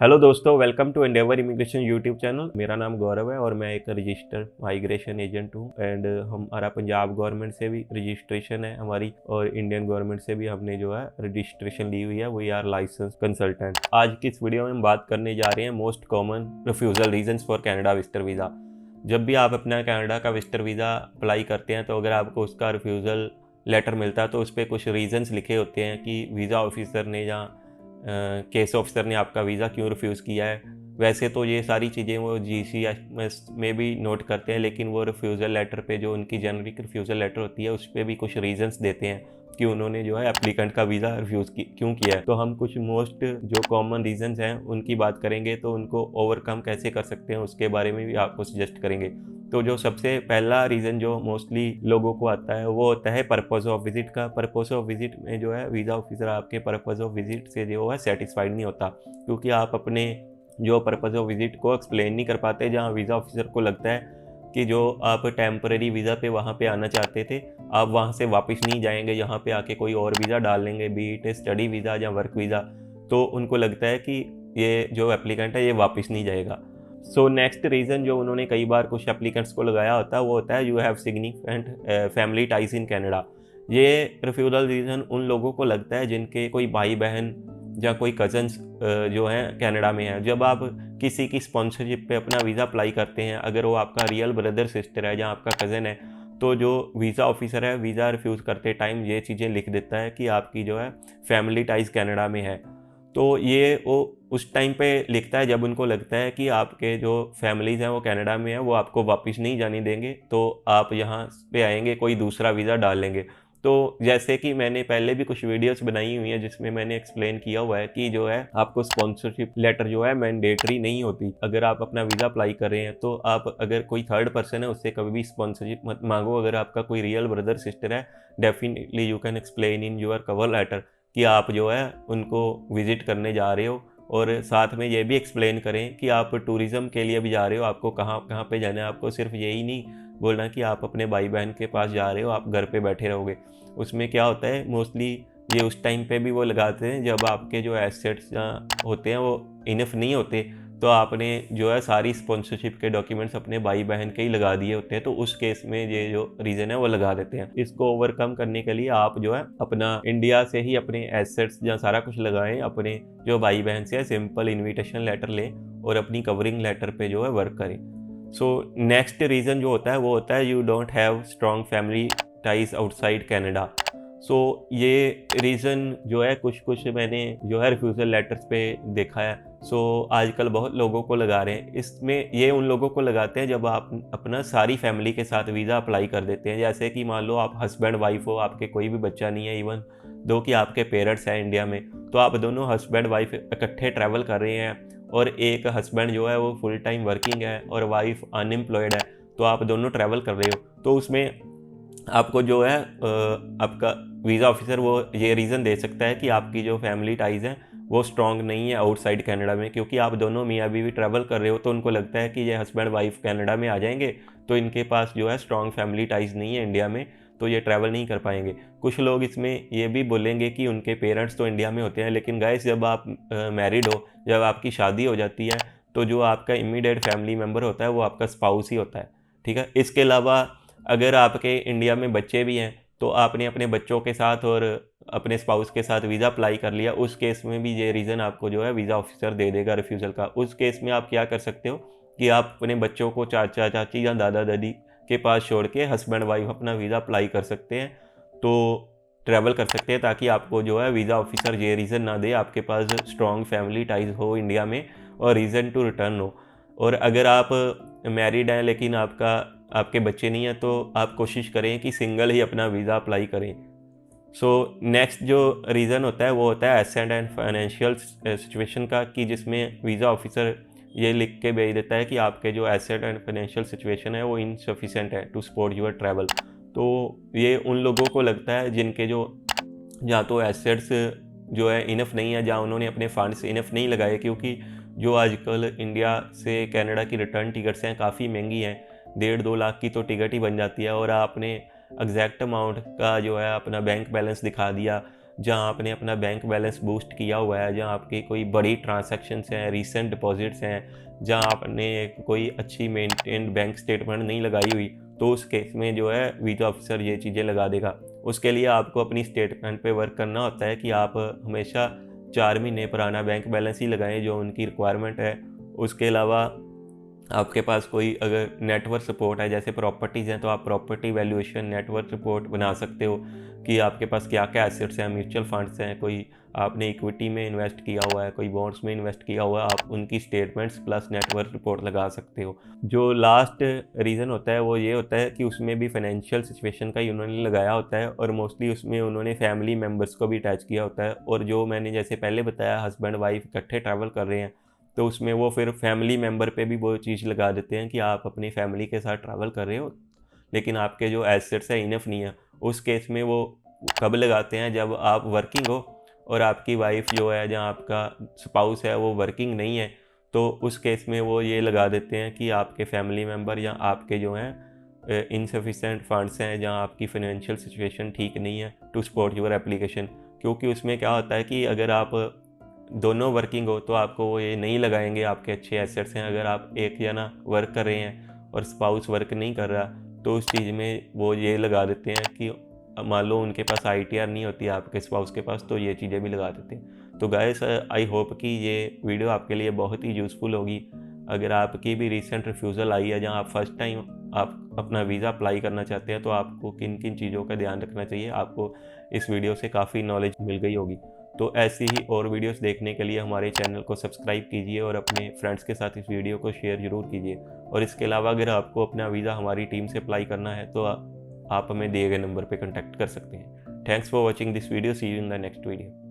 Hello दोस्तों, welcome to Endeavour Immigration YouTube channel. मेरा नाम गौरव है और मैं एक रजिस्टर्ड माइग्रेशन एजेंट हूँ। एंड हमारा पंजाब गवर्नमेंट से भी रजिस्ट्रेशन है हमारी, और इंडियन गवर्नमेंट से भी हमने जो है रजिस्ट्रेशन ली हुई है। We are license consultant. आज की इस वीडियो में हम बात करने जा रहे हैं most common refusal reasons for Canada visitor visa. जब भी आप अपना कनाडा का विजिटर वीज़ा अप्लाई करते हैं तो अगर आपको उसका रिफ्यूज़ल लेटर मिलता है तो उस पर कुछ रीजंस लिखे होते हैं कि वीज़ा ऑफिसर ने या केस ऑफिसर ने आपका वीज़ा क्यों रिफ्यूज़ किया है। वैसे तो ये सारी चीज़ें वो GCMS में भी नोट करते हैं, लेकिन वो रिफ्यूज़ल लेटर पे जो उनकी जेनरिक रिफ्यूज़ल लेटर होती है उस पर भी कुछ रीजंस देते हैं कि उन्होंने जो है एप्लीकेंट का वीज़ा रिफ्यूज़ क्यों किया है। तो हम कुछ मोस्ट जो कॉमन रीजंस हैं उनकी बात करेंगे, तो उनको ओवरकम कैसे कर सकते हैं उसके बारे में भी आपको सजेस्ट करेंगे। तो जो सबसे पहला रीज़न जो मोस्टली लोगों को आता है वो होता है पर्पज़ ऑफ विज़िट का। पर्पज़ ऑफ विज़िट में जो है वीज़ा ऑफिसर आपके पर्पज़ ऑफ विज़िट से जो है सेटिस्फाइड नहीं होता, क्योंकि आप अपने जो पर्पज़ ऑफ विज़िट को एक्सप्लेन नहीं कर पाते। जहाँ वीज़ा ऑफिसर को लगता है कि जो आप टेम्परेरी वीज़ा पे वहाँ पे आना चाहते थे, आप वहाँ से वापस नहीं जाएंगे, यहाँ पे आके कोई और वीज़ा डाल लेंगे, बी इट स्टडी वीज़ा या वर्क वीज़ा। तो उनको लगता है कि ये जो एप्लीकेंट है ये वापस नहीं जाएगा। सो नेक्स्ट रीज़न जो उन्होंने कई बार कुछ एप्लीकेंट्स को लगाया होता है वो होता है you have significant family ties in Canada. ये रिफ्यूज़ल रीज़न उन लोगों को लगता है जिनके कोई भाई बहन या कोई कज़न्स जो हैं कनाडा में हैं। जब आप किसी की स्पॉन्सरशिप पे अपना वीज़ा अप्लाई करते हैं, अगर वो आपका रियल ब्रदर सिस्टर है या आपका कज़न है, तो जो वीज़ा ऑफिसर है वीज़ा रिफ्यूज़ करते टाइम ये चीज़ें लिख देता है कि आपकी जो है फैमिली टाइज कनाडा में है। तो ये वो उस टाइम पे लिखता है जब उनको लगता है कि आपके जो फैमिलीज़ हैं वो कनाडा में हैं, वो आपको वापस नहीं जाने देंगे, तो आप यहाँ पे आएंगे, कोई दूसरा वीज़ा डाल लेंगे। तो जैसे कि मैंने पहले भी कुछ वीडियोस बनाई हुई हैं जिसमें मैंने एक्सप्लेन किया हुआ है कि जो है आपको स्पॉन्सरशिप लेटर जो है मैंडेटरी नहीं होती। अगर आप अपना वीज़ा अप्लाई कर रहे हैं तो आप अगर कोई थर्ड पर्सन है उससे कभी भी स्पॉन्सरशिप मत मांगो। अगर आपका कोई रियल ब्रदर सिस्टर है, definitely you can explain in your cover letter कि आप जो है उनको विज़िट करने जा रहे हो, और साथ में ये भी एक्सप्लेन करें कि आप टूरिज़्म के लिए भी जा रहे हो, आपको कहाँ कहाँ पे जाना है। आपको सिर्फ यही नहीं बोलना कि आप अपने भाई बहन के पास जा रहे हो, आप घर पे बैठे रहोगे। उसमें क्या होता है मोस्टली ये उस टाइम पे भी वो लगाते हैं जब आपके जो एसेट्स होते हैं वो इनफ नहीं होते, तो आपने जो है सारी स्पॉन्सरशिप के डॉक्यूमेंट्स अपने भाई बहन के ही लगा दिए होते हैं, तो उस केस में ये जो रीज़न है वो लगा देते हैं। इसको ओवरकम करने के लिए आप जो है अपना इंडिया से ही अपने एसेट्स या सारा कुछ लगाएं, अपने जो भाई बहन से सिंपल इन्विटेशन लेटर लें और अपनी कवरिंग लेटर पे जो है वर्क करें। सो नेक्स्ट रीज़न जो होता है वो होता है you don't have strong family ties outside Canada. So ये रीज़न जो है कुछ कुछ मैंने जो है रिफ्यूज़ल लेटर्स पे देखा है। सो आजकल बहुत लोगों को लगा रहे हैं। इसमें ये उन लोगों को लगाते हैं जब आप अपना सारी फैमिली के साथ वीज़ा अप्लाई कर देते हैं। जैसे कि मान लो आप हस्बैंड वाइफ हो, आपके कोई भी बच्चा नहीं है, इवन दो कि आपके पेरेंट्स हैं इंडिया में, तो आप दोनों हस्बैंड वाइफ इकट्ठे ट्रैवल कर रहे हैं, और एक हस्बैंड जो है वो फुल टाइम वर्किंग है और वाइफ अनएम्प्लॉयड है, तो आप दोनों ट्रैवल कर रहे हो। तो उसमें आपको जो है आपका वीज़ा ऑफिसर वो ये रीज़न दे सकता है कि आपकी जो फैमिली टाइज़ हैं वो स्ट्रॉन्ग नहीं है आउटसाइड कनाडा में, क्योंकि आप दोनों मियाँ बीवी ट्रैवल कर रहे हो, तो उनको लगता है कि ये हस्बैंड वाइफ कनाडा में आ जाएंगे तो इनके पास जो है स्ट्रॉन्ग फैमिली टाइज़ नहीं है इंडिया में, तो ये ट्रैवल नहीं कर पाएंगे। कुछ लोग इसमें ये भी बोलेंगे कि उनके पेरेंट्स तो इंडिया में होते हैं, लेकिन गाइस जब आप मैरिड हो, जब आपकी शादी हो जाती है, तो जो आपका इमीडिएट फैमिली मेम्बर होता है वो आपका स्पाउस ही होता है। ठीक है। इसके अलावा अगर आपके इंडिया में बच्चे भी हैं तो आपने अपने बच्चों के साथ और अपने स्पाउस के साथ वीज़ा अप्लाई कर लिया, उस केस में भी ये रीज़न आपको जो है वीज़ा ऑफिसर दे देगा रिफ्यूज़ल का। उस केस में आप क्या कर सकते हो कि आप अपने बच्चों को चाचा चाची या दादा दादी के पास छोड़ के हस्बैंड वाइफ अपना वीज़ा अप्लाई कर सकते हैं, तो ट्रैवल कर सकते हैं, ताकि आपको जो है वीज़ा ऑफिसर ये रीज़न ना दे आपके पास स्ट्रॉन्ग फैमिली टाइज हो इंडिया में और रीज़न टू रिटर्न हो। और अगर आप मैरिड हैं लेकिन आपके बच्चे नहीं हैं, तो आप कोशिश करें कि सिंगल ही अपना वीज़ा अप्लाई करें। सो नेक्स्ट जो रीज़न होता है वो होता है एसेट एंड फाइनेंशियल सिचुएशन का, कि जिसमें वीज़ा ऑफिसर ये लिख के भेज देता है कि आपके जो एसेट एंड फाइनेंशियल सिचुएशन है वो इनसफिशेंट है टू सपोर्ट योर ट्रैवल। तो ये उन लोगों को लगता है जिनके जो या तो एसेट्स जो है इनफ नहीं है, जहाँ उन्होंने अपने फंड्स इनफ नहीं लगाए, क्योंकि जो आजकल इंडिया से कनाडा की रिटर्न टिकट्स हैं काफ़ी महंगी हैं। 1.5-2 लाख की तो टिकट ही बन जाती है, और आपने एग्जैक्ट अमाउंट का जो है अपना बैंक बैलेंस दिखा दिया जहाँ आपने अपना बैंक बैलेंस बूस्ट किया हुआ है, जहाँ आपकी कोई बड़ी ट्रांजैक्शंस हैं, रीसेंट डिपॉजिट्स हैं, जहाँ आपने कोई अच्छी मेंटेन्ड बैंक स्टेटमेंट नहीं लगाई हुई, तो उस केस में जो है वीज़ा ऑफिसर ये चीज़ें लगा देगा। उसके लिए आपको अपनी स्टेटमेंट पे वर्क करना होता है कि आप हमेशा 4 महीने पुराना बैंक बैलेंस ही लगाएं, जो उनकी रिक्वायरमेंट है। उसके अलावा आपके पास कोई अगर नेटवर्क सपोर्ट है, जैसे प्रॉपर्टीज़ हैं, तो आप प्रॉपर्टी वैल्यूएशन नेटवर्क रिपोर्ट बना सकते हो कि आपके पास क्या क्या एसेट्स हैं, म्यूचुअल फंड्स हैं, कोई आपने इक्विटी में इन्वेस्ट किया हुआ है, कोई बॉन्ड्स में इन्वेस्ट किया हुआ है, आप उनकी स्टेटमेंट्स प्लस नेटवर्क रिपोर्ट लगा सकते हो। जो लास्ट रीज़न होता है वो ये होता है कि उसमें भी फाइनेंशियल सिचुएशन का ही उन्होंने लगाया होता है, और मोस्टली उसमें उन्होंने फैमिली मेम्बर्स को भी अटैच किया होता है। और जो मैंने जैसे पहले बताया, हस्बैंड वाइफ इकट्ठे ट्रैवल कर रहे हैं, तो उसमें वो फिर फैमिली मेम्बर पे भी वो चीज़ लगा देते हैं कि आप अपनी फैमिली के साथ ट्रैवल कर रहे हो, लेकिन आपके जो एसेट्स है इनफ नहीं है। उस केस में वो कब लगाते हैं, जब आप वर्किंग हो और आपकी वाइफ जो है, जहाँ आपका स्पाउस है, वो वर्किंग नहीं है, तो उस केस में वो ये लगा देते हैं कि आपके फैमिली मेम्बर या आपके जो हैं इनसफिशेंट फंड्स हैं, जहाँ आपकी फाइनेंशियल सिचुएशन ठीक नहीं है, टू सपोर्ट योर एप्लीकेशन। क्योंकि उसमें क्या होता है कि अगर आप दोनों वर्किंग हो तो आपको वो ये नहीं लगाएंगे, आपके अच्छे एसेट्स हैं। अगर आप एक जना वर्क कर रहे हैं और स्पाउस वर्क नहीं कर रहा, तो उस चीज़ में वो ये लगा देते हैं कि मान लो उनके पास ITR नहीं होती आपके स्पाउस के पास, तो ये चीज़ें भी लगा देते हैं। तो गाइस, आई होप कि ये वीडियो आपके लिए बहुत ही यूज़फुल होगी। अगर आपकी भी रिसेंट रिफ्यूज़ल आई है, जहाँ आप फर्स्ट टाइम आप अपना वीज़ा अप्लाई करना चाहते हैं, तो आपको किन किन चीज़ों का ध्यान रखना चाहिए, आपको इस वीडियो से काफ़ी नॉलेज मिल गई होगी। तो ऐसी ही और वीडियोस देखने के लिए हमारे चैनल को सब्सक्राइब कीजिए और अपने फ्रेंड्स के साथ इस वीडियो को शेयर ज़रूर कीजिए। और इसके अलावा अगर आपको अपना वीज़ा हमारी टीम से अप्लाई करना है, तो आप हमें दिए गए नंबर पे कॉन्टैक्ट कर सकते हैं। Thanks for watching this video, see you in the next video.